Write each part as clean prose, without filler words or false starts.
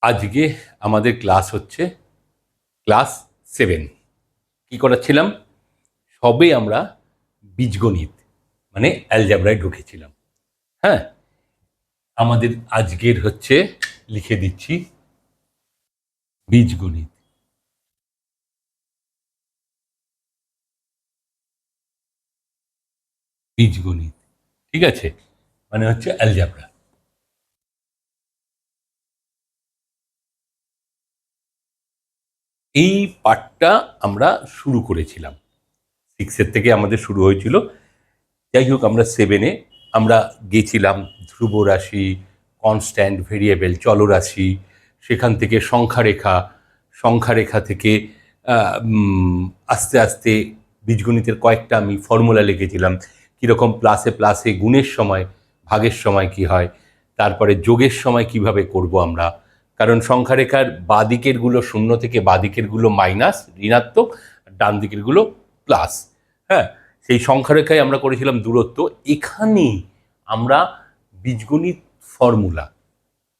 আজকে আমাদের ক্লাস হচ্ছে ক্লাস 7। কি করাচ্ছিলাম? সবে আমরা বীজগণিত মানে অ্যালজাবরায় ঢুকেছিলাম। হ্যাঁ, আমাদের আজকের হচ্ছে, লিখে দিচ্ছি, বীজগণিত। বীজগণিত, ঠিক আছে, মানে হচ্ছে অ্যালজাবরা। এই পার্টটা আমরা শুরু করেছিলাম, 6 থেকে আমাদের শুরু হয়েছিল। যাই হোক, আমরা 7-এ আমরা গেছিলাম ধ্রুব রাশি, কনস্ট্যান্ট ভেরিয়েবল, চলরাশি, সেখান থেকে সংখ্যারেখা, সংখ্যারেখা থেকে আস্তে আস্তে বীজগণিতের কয়েকটা আমি ফর্মুলা লিখেছিলাম, কীরকম প্লাসে প্লাসে গুণের সময় ভাগের সময় কি হয়, তারপরে যোগের সময় কিভাবে করব আমরা, কারণ সংখ্যারেখার বাঁদিকেরগুলো শূন্য থেকে বাঁদিকেরগুলো মাইনাস ঋণাত্মক, ডান দিকেরগুলো প্লাস। হ্যাঁ, সেই সংখ্যারেখায় আমরা করেছিলাম দূরত্ব। এখানে আমরা বীজগণিত ফর্মুলা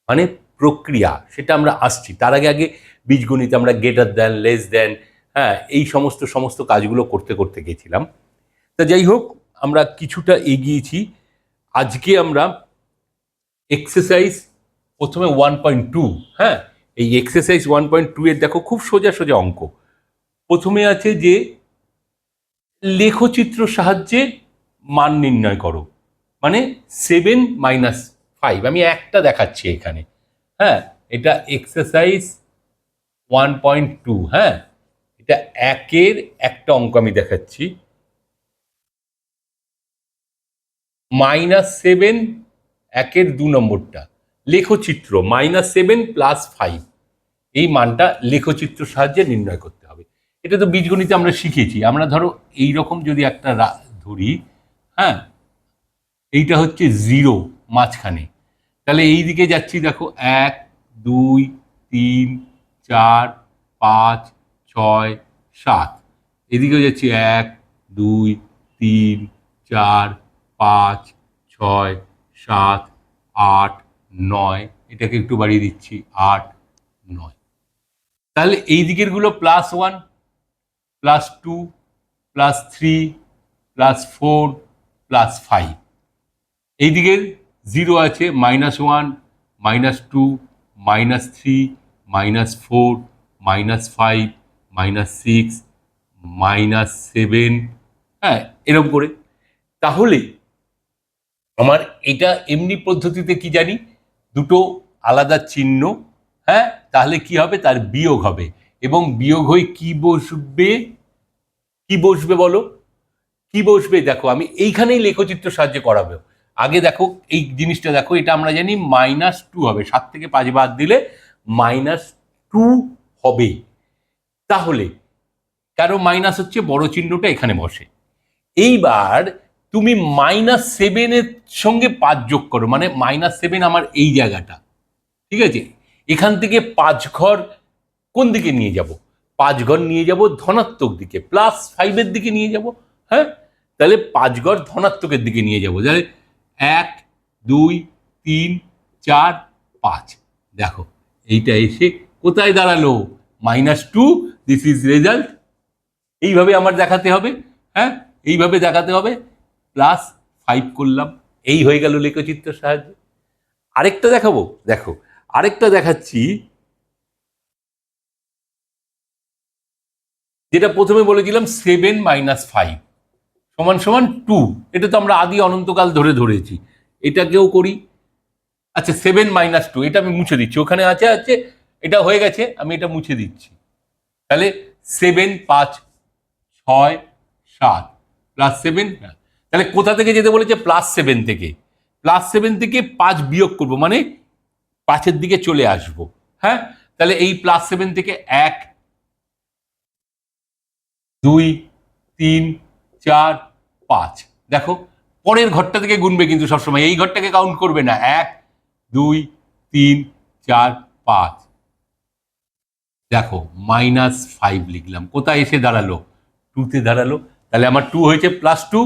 মানে প্রক্রিয়া, সেটা আমরা আসছি। তার আগে আগে বীজগণিত আমরা গ্রেটার দেন, লেস দেন, হ্যাঁ, এই সমস্ত কাজগুলো করতে করতে গেছিলাম। তা যাই হোক, আমরা কিছুটা এগিয়েছি। আজকে আমরা এক্সারসাইজ প্রথমে 1.2, হ্যাঁ, এই এক্সারসাইজ 1.2 এর দেখো খুব সোজা সোজা অঙ্ক। প্রথমে আছে যে লেখচিত্র সাহায্যে মান নির্ণয় করো, মানে 7 - 5। আমি একটা দেখাচ্ছি এখানে। হ্যাঁ, এটা এক্সারসাইজ 1.2। হ্যাঁ, এটা একের একটা অঙ্ক আমি দেখাচ্ছি। -7, একের 2 নম্বরটা লেখচিত্র, -7 + 5, এই মানটা লেখচিত্র সাহায্যে নির্ণয় করতে হবে। এটা তো বীজগণিতে আমরা শিখেছি। আমরা ধরো এইরকম যদি একটা ধরি, হ্যাঁ, এইটা হচ্ছে 0 মাঝখানে, তাহলে এই দিকে যাচ্ছি, দেখো 1 2 3 4 5 6 7, এদিকেও যাচ্ছি 1 2 3 4 5 6 7 8 9, এটাকে একটু বাড়িয়ে দিচ্ছি 8 9। তাহলে এই দিকেরগুলো +1 +2 +3 +4 +5, এই দিকের 0 আছে, -1 -2 -3 -4 -5 -6 -7, হ্যাঁ, এরকম করে। তাহলে আমার এটা এমনি পদ্ধতিতে কি জানি, দুটো আলাদা চিহ্ন, হ্যাঁ, তাহলে কি হবে, তার বিয়োগ হবে, এবং বিয়োগ হয়ে কি বসবে, কি বসবে বলো, কি বসবে? দেখো, আমি এইখানেই লেখচিত্র সাহায্যে করাবো। আগে দেখো এই জিনিসটা, দেখো এটা আমরা জানি -2 হবে, 7 থেকে 5 বাদ দিলে -2 হবে। তাহলে কারো মাইনাস হচ্ছে, বড় চিহ্নটা এখানে বসে। এইবার তুমি -7 এর সঙ্গে 5 যোগ করো, মানে -7 আমার এই জায়গাটা, ঠিক আছে, এখান থেকে 5 ঘর কোন দিকে নিয়ে যাব? 5 ঘর নিয়ে যাব ধনাত্মক দিকে, +5 এর দিকে নিয়ে যাব। হ্যাঁ, তাহলে 5 ঘর ধনাত্মকের দিকে নিয়ে যাব। তাহলে 1 2 3 4 5, দেখো এইটা এসে কোথায় দাঁড়ালো? -2, দিস ইজ রেজাল্ট। এইভাবে আমার দেখাতে হবে। হ্যাঁ, এইভাবে দেখাতে হবে, +5 করলাম, এই হয়ে গেল লেখচিত্রের সাহায্যে। আরেকটা দেখাবো, দেখো আরেকটা দেখাচ্ছি, যেটা প্রথমে বলেছিলাম 7 - 5 = 2। এটা তো আমরা আদি অনন্তকাল ধরে ধরেছি। এটাকেও করি। আচ্ছা, 7 - 2, এটা আমি মুছে দিচ্ছি, ওখানে আছে আছে, এটা হয়ে গেছে, আমি এটা মুছে দিচ্ছি। তাহলে 7 5 6 7 +7, তাহলে কোথা থেকে যেতে বলেছে? +7 থেকে। +7 থেকে 5 বিয়োগ করবো, মানে 5-এর দিকে চলে আসবো। হ্যাঁ, তাহলে এই +7 থেকে 1 2 3 4 5, দেখো পরের ঘরটা থেকে গুনবে, কিন্তু সবসময় এই ঘরটাকে কাউন্ট করবে না। 1 2 3 4 5, দেখো -5 লিখলাম, কোথায় এসে দাঁড়ালো? 2-তে দাঁড়ালো। তাহলে আমার 2 হয়েছে +2।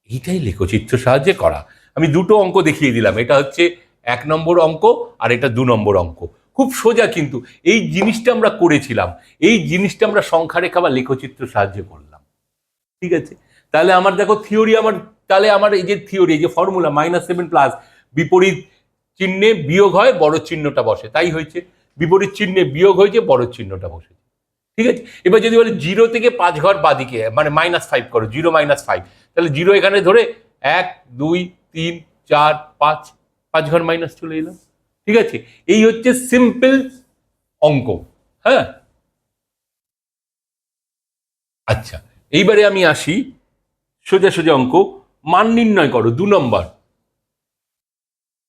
এইটাই লেখচিত্র সাহায্যে করা। আমি দুটো অঙ্ক দেখিয়ে দিলাম, এটা হচ্ছে 1 নম্বর অঙ্ক, আর এটা 2 নম্বর অঙ্ক। খুব সোজা, কিন্তু এই জিনিসটা আমরা করেছিলাম, এই জিনিসটা আমরা সংখ্যা রেখা বা লেখচিত্র সাহায্যে করলাম। ঠিক আছে, তাহলে আমার দেখো থিওরি আমার, তাহলে আমার এই যে থিওরি, এই যে ফর্মুলা -7 বিপরীত চিহ্নে বিয়োগ হয়, বড় চিহ্নটা বসে, তাই হয়েছে। বিপরীত চিহ্নে বিয়োগ হয়েছে, বড় চিহ্নটা বসে। ঠিক আছে, এবার যদি বলে 0 থেকে 5 ঘর বাদিকে, মানে -5 করো, 0 -5, তাহলে 0 এখানে ধরে 1 2 3 4 5 ঘর মাইনাস চলে এলাম। ঠিক আছে, এই হচ্ছে সিম্পল অঙ্ক। হ্যাঁ, আচ্ছা, এইবারে আমি আসি সোজা সোজা অঙ্ক। মান নির্ণয় করো 2 নম্বর।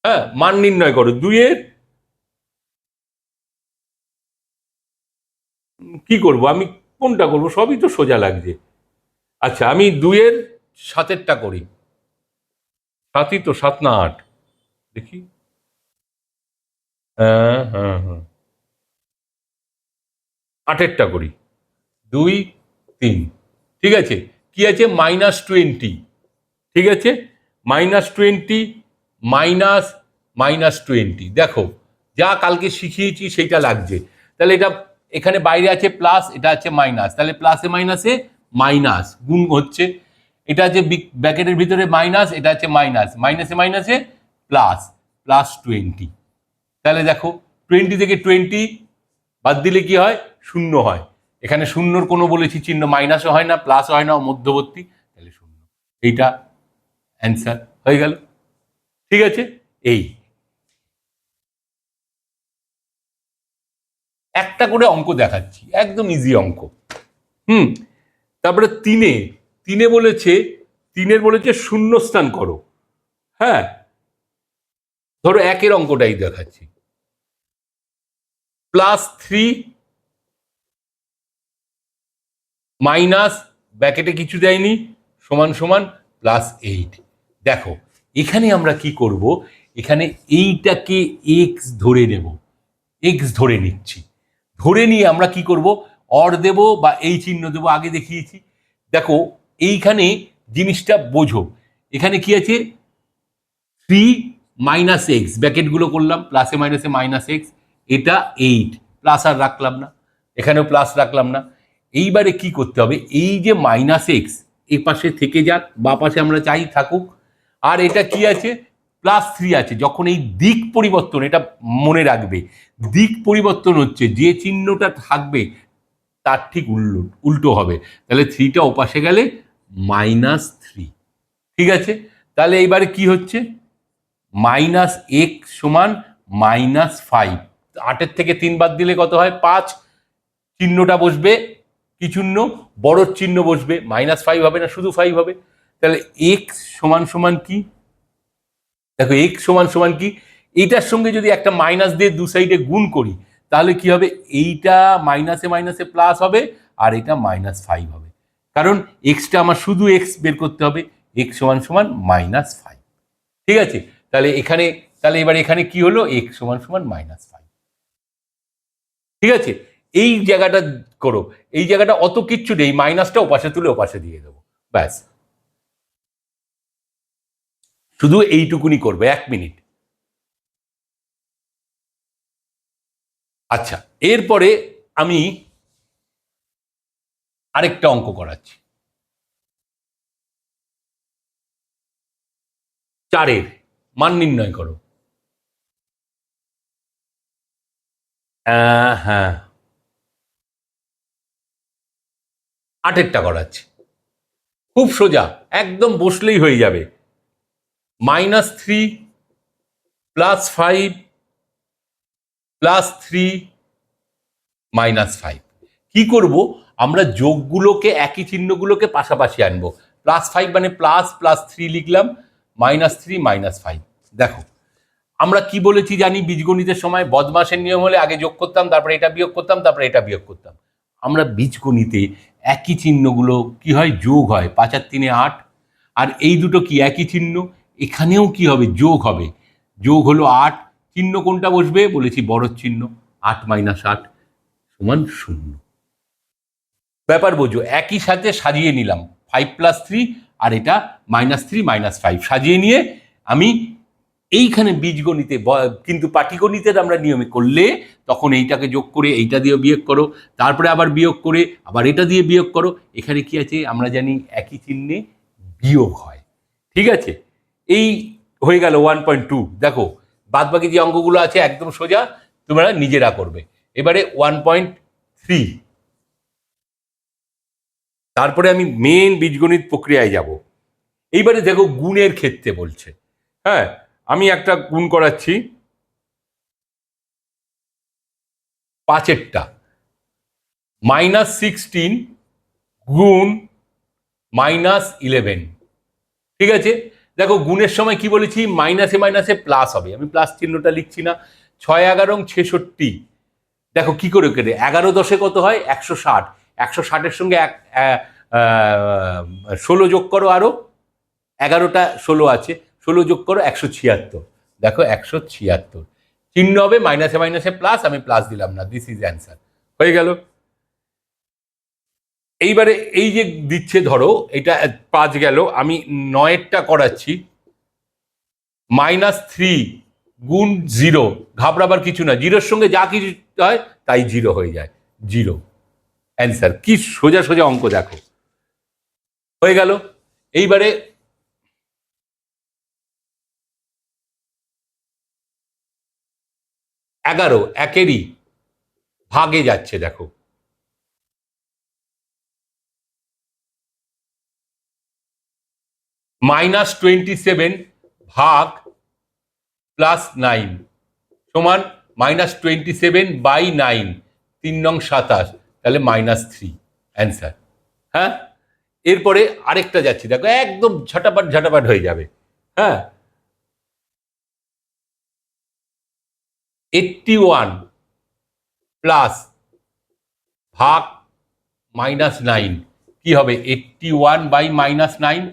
হ্যাঁ, মান নির্ণয় করো 2 এর। কি করব আমি, কোনটা করব, সবই তো সোজা লাগছে। আচ্ছা, আমি 2 এর 7-এরটা করি। 7ই তো, 7 না 8, দেখি। হ্যাঁ হ্যাঁ হ্যাঁ, 8-এরটা করি। 2 3, ঠিক আছে। কি আছে, -20, ঠিক আছে, -20 মাইনাস -20, দেখো যা কালকে শিখিয়েছি সেইটা লাগছে। তাহলে এটা এখানে বাইরে আছে প্লাস, এটা আছে মাইনাস, তাহলে প্লাসে মাইনাসে মাইনাস গুণ হচ্ছে। এটা আছে ব্র্যাকেটের ভিতরে মাইনাস, এটা আছে মাইনাস, মাইনাসে মাইনাসে প্লাস, +20। তাহলে দেখো 20 থেকে 20 বাদ দিলে কি হয়, 0 হয়। এখানে শূন্যর কোনো বলেছি চিহ্ন, মাইনাসও হয় না, প্লাসও হয় না, মধ্যবর্তী, তাহলে 0। এইটা অ্যান্সার হয়ে গেল। ঠিক আছে, এই একটা করে অঙ্ক দেখাচ্ছি, একদম ইজি অঙ্ক। হুম, তারপরে তিনে বলেছে, তিনের বলেছে শূন্যস্থান করো। হ্যাঁ, ধরো 1-এর অঙ্কটাই দেখাচ্ছি। +3 মাইনাস, ব্র্যাকেটে কিছু দেয়নি, সমান সমান +8। দেখো এখানে আমরা কি করব, এখানে এইটাকে এক্স ধরে নেব, এক্স ধরে নিচ্ছি। ধরে নিয়ে আমরা কি করব, অর দেব বা এই চিহ্ন দেবো, আগে দেখিয়েছি। দেখো এইখানে জিনিসটা বোঝো, এখানে কি আছে, 3 - x, ব্র্যাকেটগুলো করলাম, প্লাসে মাইনাসে -x, এটা 8, প্লাস আর রাখলাম না, এখানেও প্লাস রাখলাম না। এইবারে কি করতে হবে, এই যে -x এ পাশে থেকে যাক, বা পাশে আমরা চাই থাকুক। আর এটা কি আছে, +3 আছে। যখন এই দিক পরিবর্তন, এটা মনে রাখবে, দিক পরিবর্তন হচ্ছে, যে চিহ্নটা থাকবে তার ঠিক উল্টো হবে। তাহলে 3টা ওপাশে গেলে -3। ঠিক আছে, তাহলে এইবারে কি হচ্ছে, -x সমান -5। 8-এর থেকে 3 বাদ দিলে কত হয়, 5। চিহ্নটা বসবে কি চিহ্ন, বড় চিহ্ন বসবে, -5 হবে না, শুধু 5 হবে। তাহলে x সমান সমান কি, দেখো x সমান সমান কি, এইটার সঙ্গে যদি একটা মাইনাস দিয়ে দু সাইডে গুণ করি, তাহলে কি হবে, এইটা মাইনাসে মাইনাসে প্লাস হবে, আর এটা -5 হবে। কারণ এক্সটা আমার শুধু x বের করতে হবে, x সমান সমান -5। ঠিক আছে, তাহলে এখানে, তাহলে এবার এখানে কি হলো, x সমান সমান -5। ঠিক আছে, এই জায়গাটা করো, এই জায়গাটা অত কিচ্ছু নেই, মাইনাসটা ওপাশে তুলে ওপাশে দিয়ে দেবো, ব্যাস। শুধু এইটুকুনি করবে, 1 মিনিট। আচ্ছা, এরপরে আমি আরেকটা অঙ্ক করাচ্ছি। 4-এর মান নির্ণয় করো। হ্যাঁ, 8-এরটা করাচ্ছি, খুব সোজা, একদম বসলেই হয়ে যাবে। -3 +5 +3 -5। কি করব, আমরা যোগগুলোকে, একই চিহ্নগুলোকে পাশাপাশি আনবো। +5 মানে প্লাস, +3 লিখলাম, -3 -5। দেখো আমরা কি বলেছি জানি, বীজগণিতের সময় বদমাশের নিয়ম হলে আগে যোগ করতাম, তারপরে এটা বিয়োগ করতাম, তারপরে এটা বিয়োগ করতাম। আমরা বীজগণিতে একই চিহ্নগুলো কি হয়, যোগ হয়, 5 আর 3 8। আর এই দুটো কি একই চিহ্ন, এখানেও কি হবে, যোগ হবে। যোগ হলো 8, চিহ্ন কোনটা বসবে বলেছি, বড় চিহ্ন, 8 - 8 সমান 0। ব্যাপার বোঝো, একই সাথে সাজিয়ে নিলাম, 5 + 3, আর এটা -3 -5 সাজিয়ে নিয়ে আমি এইখানে বীজগণিতে কিন্তু পাটিগণিতের আমরা নিয়মে করলে তখন এইটাকে যোগ করে এইটা দিয়ে বিয়োগ করো, তারপরে আবার বিয়োগ করে আবার এটা দিয়ে বিয়োগ করো। এখানে কি আছে আমরা জানি একই চিহ্নে বিয়োগ হয়। ঠিক আছে, এই হয়ে গেল 1.2। দেখো বাদ বাকি যে অঙ্কগুলো আছে একদম সোজা, তোমরা নিজেরা করবে। এবারে 1.3, তারপরে আমি মেন বীজগণিত প্রক্রিয়ায় যাব। এইবারে দেখো গুণের ক্ষেত্রে বলছে। হ্যাঁ, আমি একটা গুণ করাচ্ছি 5-এরটা, -16 গুণ -11। ঠিক আছে, দেখো গুণের সময় কি বলেছি, মাইনাসে মাইনাসে প্লাস হবে, আমি প্লাস চিহ্নটা লিখছি না। 6-11 66। দেখো কি করে কেটে 11 10 কত হয় 160, 160-এর সঙ্গে 16 যোগ করো, আরো 11টা 16 আছে, 16 যোগ করো 176। দেখো 176 চিহ্ন হবে মাইনাসে মাইনাসে প্লাস, আমি প্লাস দিলাম না, দিস ইজ অ্যান্সার। হয়ে গেল। এইবারে এই যে দিচ্ছে ধরো এটা 5 গেল, আমি 9-এরটা করাচ্ছি -3 গুণ 0। ঘাবড়াবার কিছু না, জিরোর সঙ্গে যা কিছু হয় তাই 0 হয়ে যায়, 0 অ্যান্সার। কি সোজা সোজা অঙ্ক দেখো, হয়ে গেল। এইবারে 11 একেরই ভাগে যাচ্ছে, দেখো -27 ভাগ +9 সমান -27/9, 3 নং 27, তাহলে -3 অ্যান্সার। হ্যাঁ, এরপরে আরেকটা যাচ্ছি, দেখো একদম ঝটাপট ঝটাপট হয়ে যাবে। হ্যাঁ, 81 প্লাস ভাগ -9 কি হবে, 81/-9,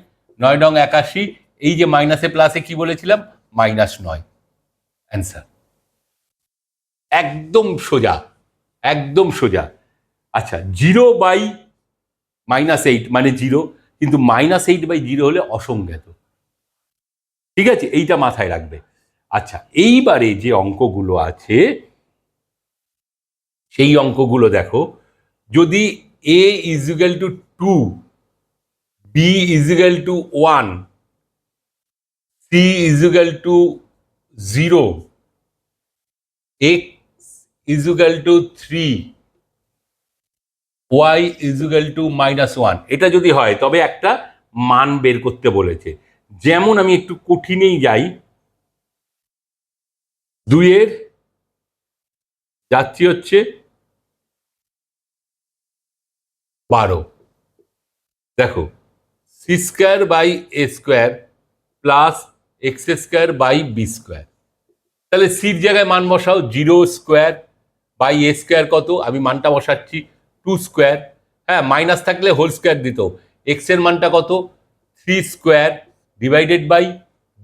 9 নং 81, এই যে মাইনাসে প্লাসে কি বলেছিলাম, -9 অ্যান্সার। একদম সোজা, একদম সোজা। আচ্ছা, 0/-8 মানে 0, কিন্তু -8/0 হলে অসংজ্ঞাত। ঠিক আছে, এইটা মাথায় রাখবে। আচ্ছা, এইবারে যে অঙ্কগুলো আছে সেই অঙ্কগুলো দেখো, যদি a = 2, b = 1, c = 0, x = 3, y = -1, এটা যদি হয় তবে একটা মান বের করতে বলেছে। যেমন আমি একটু কঠিনেই যাই, 2-এর যাচ্ছি হচ্ছে 12। দেখো c² + x² + b², তাহলে সির জায়গায় মান বসাও, 0² কত, আমি মানটা বসাচ্ছি 2²। হ্যাঁ, মাইনাস থাকলে হোল স্কোয়ার দিত। এক্স এর মানটা কত, 3² /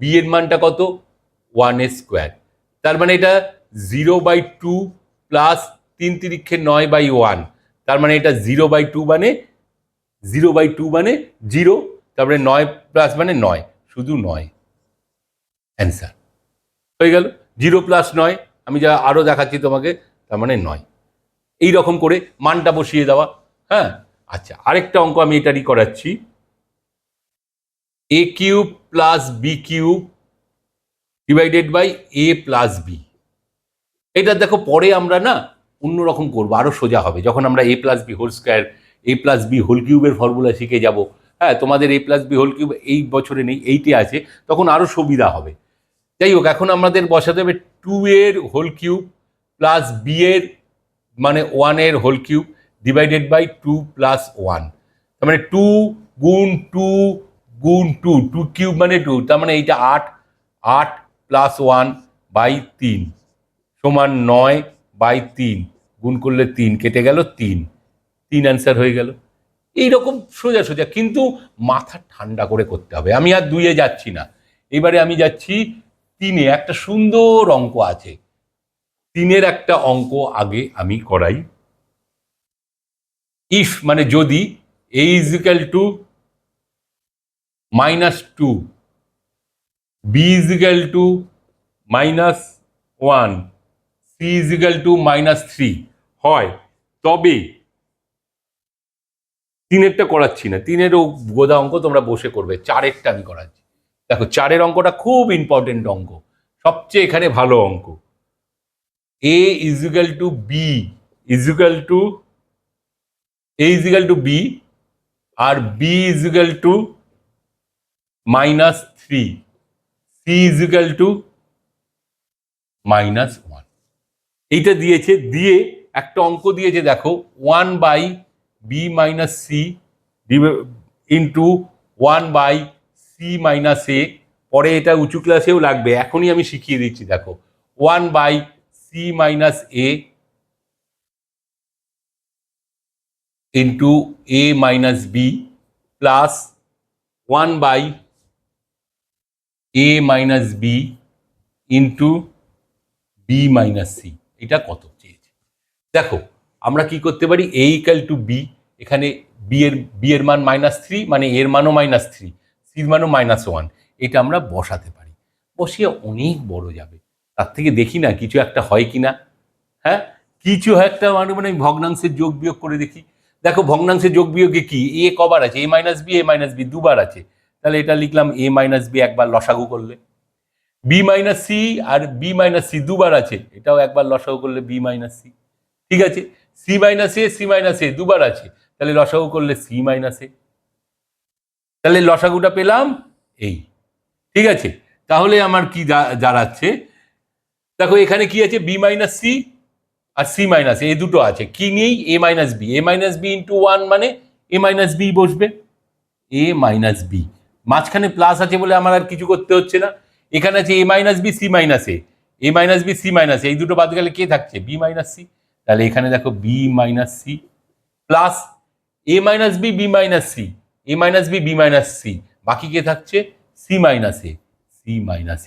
b এর মানটা কত, 1² তার মানে এটা 0/2 প্লাস 3 × 9/1, তার মানে এটা 0/2 মানে 0/2 মানে 0, তারপরে 9 প্লাস মানে 9, শুধু 9 অ্যান্সার। হয়ে গেল, 0 + 9, আমি যা আরো দেখাচ্ছি তোমাকে, তার মানে 9। এই রকম করে মানটা বসিয়ে দেওয়া। হ্যাঁ, আচ্ছা, আরেকটা অঙ্ক আমি এটারই করাচ্ছি, a³ + b³ / a + b। এটা দেখো পরে আমরা না অন্যরকম করবো, আরো সোজা হবে যখন আমরা a + b² a + b³ এর ফর্মুলা শিখে যাব। হ্যাঁ, তোমাদের a + b³ এই বছরে নেই, এইটে আছে, তখন আরো সুবিধা হবে। যাই হোক, এখন আমাদের বসাতে হবে 2 প্লাস b এর মানে 1/3 / 2 + 1, তার মানে 2 গুণ 2 গুণ 2, 2³ মানে 2, তার মানে এইটা 8, 8 + 1/3 সমান 9/3, গুণ করলে 3, কেটে গেল 3 অ্যান্সার হয়ে গেল। এইরকম সোজা সোজা, কিন্তু মাথা ঠান্ডা করে করতে হবে। আমি আর 2-এ যাচ্ছি না, এবারে আমি যাচ্ছি 3-এ। একটা সুন্দর অঙ্ক আছে, 3-এর একটা অঙ্ক আগে আমি করাই। ইফ মানে যদি a = -2, b = -1 C is equal to -3 হয়, তবে তিনেরটা করাচ্ছি না, তিনেরও গোদা অঙ্ক তোমরা বসে করবে, চারেরটা আমি করাচ্ছি। দেখো চারের অঙ্কটা খুব ইম্পর্টেন্ট অঙ্ক, সবচেয়ে এখানে ভালো অঙ্ক। A is equal to B is equal to A is equal to B আর B is equal to -3, C is equal to -1। এইটা দিয়েছে, দিয়ে একটা অঙ্ক দিয়েছে দেখো 1/b - c into 1/c - a। পরে এটা উঁচু ক্লাসেও লাগবে, এখনই আমি শিখিয়ে দিচ্ছি। দেখো 1/c - a into a - b plus 1/a - b into b - c। এটা কত চেয়েছে? দেখো আমরা কি করতে পারি, a ইকাল টু b, এখানে বি এর মান -3, মানে এর মানও -3, সির মানও -1, এটা আমরা বসাতে পারি। বসিয়ে অনেক বড় যাবে, তার থেকে দেখি না কিছু একটা হয় কিনা। হ্যাঁ, কিছু একটা মানে ভগ্নাংশের যোগ বিয়োগ করে দেখি। দেখো ভগ্নাংশের যোগ বিয়োগে কি, এ কবার আছে, a - b দুবার আছে, তাহলে এটা লিখলাম a - b একবার লসাগু করলে। বি - c আর বি - c দুবার আছে, এটাও একবার লসাগু করলে বি - c। ঠিক আছে, সি - a দুবার আছে, তাহলে লসাগু করলে সি - a, তাহলে লসাগুটা পেলাম এই। ঠিক আছে, তাহলে আমার কি দাঁড়াচ্ছে, দেখো এখানে কি আছে, বি - c আর সি - a, এই দুটো আছে, কি নেই, a - b ইন্টু 1 মানে a - b বসবে, a - b। মাঝখানে প্লাস আছে বলে আমার আর কিছু করতে হচ্ছে না। এখানে আছে a - b c - a, a - b c - a, এই দুটো বাদ গেলে কে থাকছে, b - c। তাহলে এখানে দেখো b - c plus a - b b - c, a - b b - c, বাকি কে থাকছে, c - a, c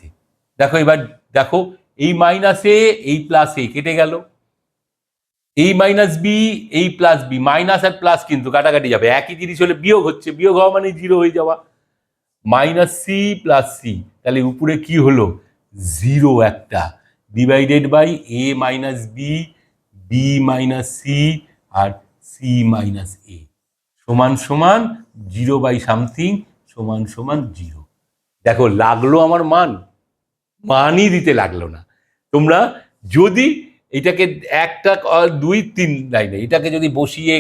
- a। দেখো এবার দেখো, এই মাইনাসে এই প্লাসে কেটে গেল, এই - b এই প্লাস বি, মাইনাস আর প্লাস কিন্তু কাটাকাটি যাবে, একই জিনিস হলে বিয়োগ হচ্ছে, বিয়োগ হওয়া মানে জিরো হয়ে যাওয়া, -c + c, তাহলে উপরে কি হলো, জিরো একটা, divided by a - b b - c আর c - a সমান সমান 0/something সমান সমান 0। দেখো লাগলো আমার মান, মানই দিতে লাগলো না। তোমরা যদি এটাকে একটা 2 3 লাইনে এটাকে যদি বসিয়ে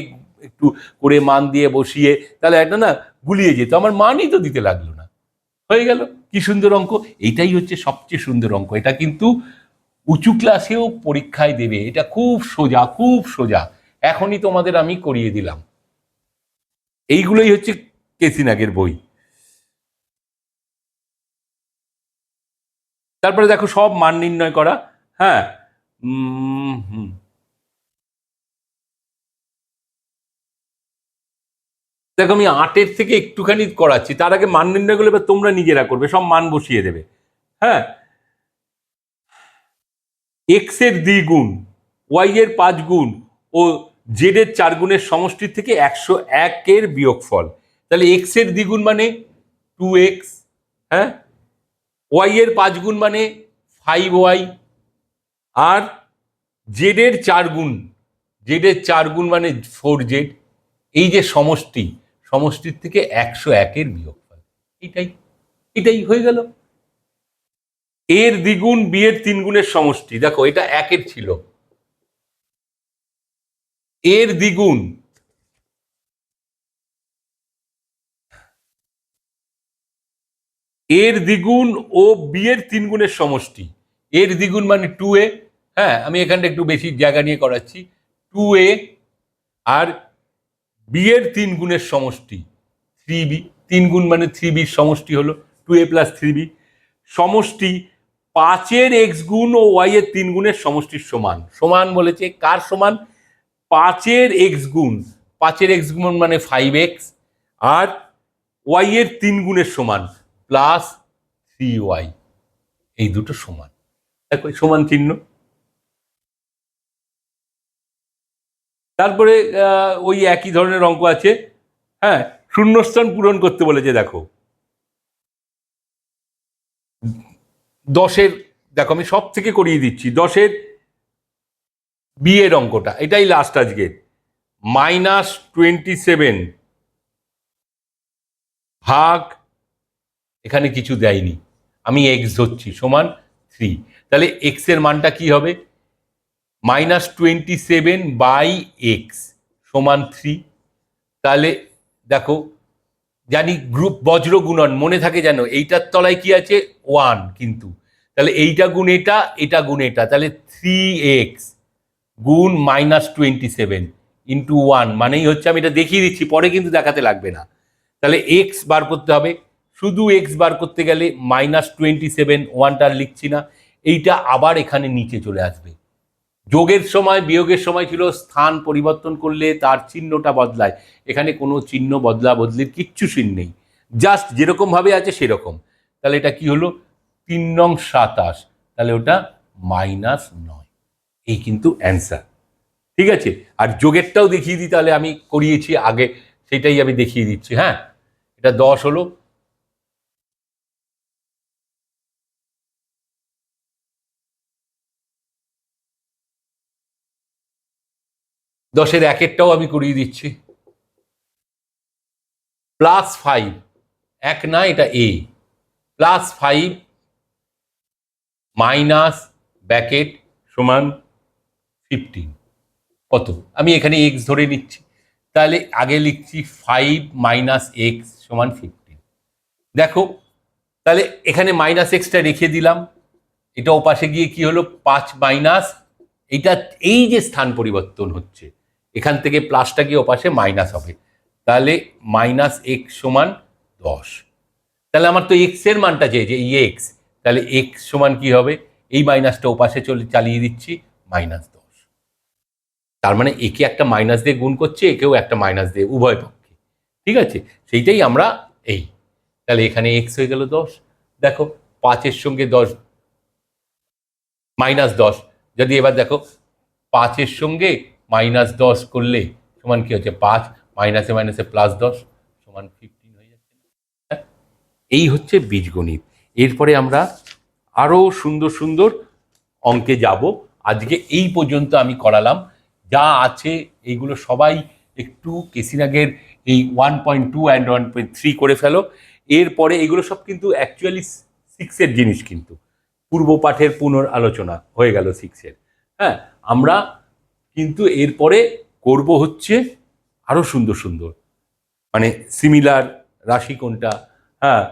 একটু করে মান দিয়ে বসিয়ে, তাহলে একটা না গুলিয়ে যেত, আমার মানই তো দিতে লাগলো না, হয়ে গেল। কি সুন্দর অঙ্ক, এইটাই হচ্ছে সবচেয়ে সুন্দর অঙ্ক। এটা কিন্তু উঁচু ক্লাসেও পরীক্ষায় দেবে, এটা খুব সোজা, খুব সোজা, এখনই তোমাদের আমি করিয়ে দিলাম। এইগুলোই হচ্ছে কেসিনাগের বই। তারপরে দেখো সব মান নির্ণয় করা। হ্যাঁ, দেখো আমি 8-এর থেকে একটুখানি করাচ্ছি, তার আগে মান নির্ণয় করলে এবার তোমরা নিজেরা করবে, সব মান বসিয়ে দেবে। হ্যাঁ, এক্স এর 2 গুণ, ওয়াই এর 5 গুণ ও জেড এর 4 গুণের সমষ্টির থেকে 101-এর বিয়োগফল। তাহলে এক্স এর 2 গুণ মানে 2x, হ্যাঁ, ওয়াই এর 5 গুণ মানে 5y, আর জেড এর 4 গুণ, জেড এর 4 গুণ মানে 4z। এই যে সমষ্টি, সমষ্টির থেকে 101-এর বিয়োগফল, এটাই এটাই হয়ে গেল। এর 2 গুণ বি এর 3 গুণের সমষ্টি, দেখো এটা 1-এর ছিল, এর 2 গুণ এর 2 গুণ ও বি এর 3 গুণের সমষ্টি, এর 2 গুণ মানে 2a। হ্যাঁ, আমি এখানটা একটু বেশি জায়গা নিয়ে করাচ্ছি, 2a আর বি এর 3 গুণের সমষ্টি 3b, 3 গুণ মানে 3bর সমষ্টি হলো 2a + 3b, সমষ্টি 5-এর x গুণ ও y এর 3 গুণের সমষ্টির সমান। সমান বলেছে, কার সমান, 5-এর x গুণ, 5-এর x গুণ মানে 5x, আর y এর 3 গুণের সমান প্লাস 3y, এই দুটো সমান। দেখো সমান চিহ্ন। তারপরে ওই একই ধরনের অঙ্ক আছে। হ্যাঁ, শূন্যস্থান পূরণ করতে বলেছে। দেখো 10-এর দেখো আমি সব থেকে করিয়ে দিচ্ছি। 10-এর বি এর অঙ্কটা, এটাই লাস্ট আজকের। -27 ভাগ, এখানে কিছু দেয়নি, আমি এক্স ধরছি, সমান 3। তাহলে এক্স এর মানটা কি হবে? -27/x সমান 3। তাহলে দেখো, জানি গ্রুপ বজ্র গুণন মনে থাকে, জানো এইটার তলায় কি আছে? 1। কিন্তু তাহলে এইটা গুণ এটা, এটা গুণ এটা, তাহলে 3x গুণ -27 ইন্টু 1 মানেই হচ্ছে, আমি এটা দেখিয়ে দিচ্ছি, পরে কিন্তু দেখাতে লাগবে না। তাহলে এক্স বার করতে হবে, শুধু এক্স বার করতে গেলে -27, 1টা লিখছি না, এইটা আবার এখানে নিচে চলে আসবে। যোগের সময় বিয়োগের সময় ছিল স্থান পরিবর্তন করলে তার চিহ্নটা বদলায়, এখানে কোনো চিহ্ন বদলা বদলির কিচ্ছু চিহ্ন নেই, জাস্ট যেরকম ভাবে আছে সেরকম। তাহলে এটা কি হলো? 3 নং 27, তাহলে ওটা -9। এই কিন্তু অ্যান্সার। ঠিক আছে, আর যোগেরটাও দেখিয়ে দিই, তাহলে আমি করিয়েছি আগে, সেটাই আমি দেখিয়ে দিচ্ছি। হ্যাঁ, এটা 10 হলো, দশের একেরটাও আমি করিয়ে দিচ্ছি। +5, এক না, এটা এ, +5 মাইনাস ব্যাকেট সমান 15। কত? আমি এখানে এক্স ধরে নিচ্ছি, তাহলে আগে লিখছি 5 - x সমান 15। দেখো, তাহলে এখানে -x-টা রেখে দিলাম, এটা ওপাশে গিয়ে কি হলো? 5 মাইনাস, এইটা, এই যে স্থান পরিবর্তন হচ্ছে, এখান থেকে প্লাসটা গিয়ে ওপাশে মাইনাস হবে, তাহলে -x সমান 10। তাহলে আমার তো এক্স এর মানটা চেয়েছে, এই এক্স, তাহলে এক্স সমান কি হবে? এই মাইনাসটা ওপাশে চালিয়ে দিচ্ছি, -10। তার মানে একে একটা মাইনাস দিয়ে গুণ করছে, একেও একটা মাইনাস দিয়ে, উভয় পক্ষে। ঠিক আছে, সেইটাই আমরা এই, তাহলে এখানে এক্স হয়ে গেল 10। দেখো, 5-এর সঙ্গে 10 -10, যদি এবার দেখো 5-এর সঙ্গে -10 করলে সমান কি হচ্ছে? 5 মাইনাসে মাইনাসে +10 সমান 15 হয়ে যাচ্ছে। হ্যাঁ, এই হচ্ছে বীজগণিত। এরপরে আমরা আরো সুন্দর সুন্দর অঙ্কে যাব। আজকে এই পর্যন্ত আমি করালাম, যা আছে এইগুলো সবাই একটু কেসিনাগের এই 1.2 অ্যান্ড 1.3 করে ফেলো। এরপরে এগুলো সব কিন্তু অ্যাকচুয়ালি 6-এর জিনিস, কিন্তু পূর্ব পাঠের পুনর আলোচনা হয়ে গেল 6-এর। হ্যাঁ, আমরা কিন্তু এরপরে করব হচ্ছে আরো সুন্দর সুন্দর, মানে সিমিলার রাশি কোনটা, হ্যাঁ,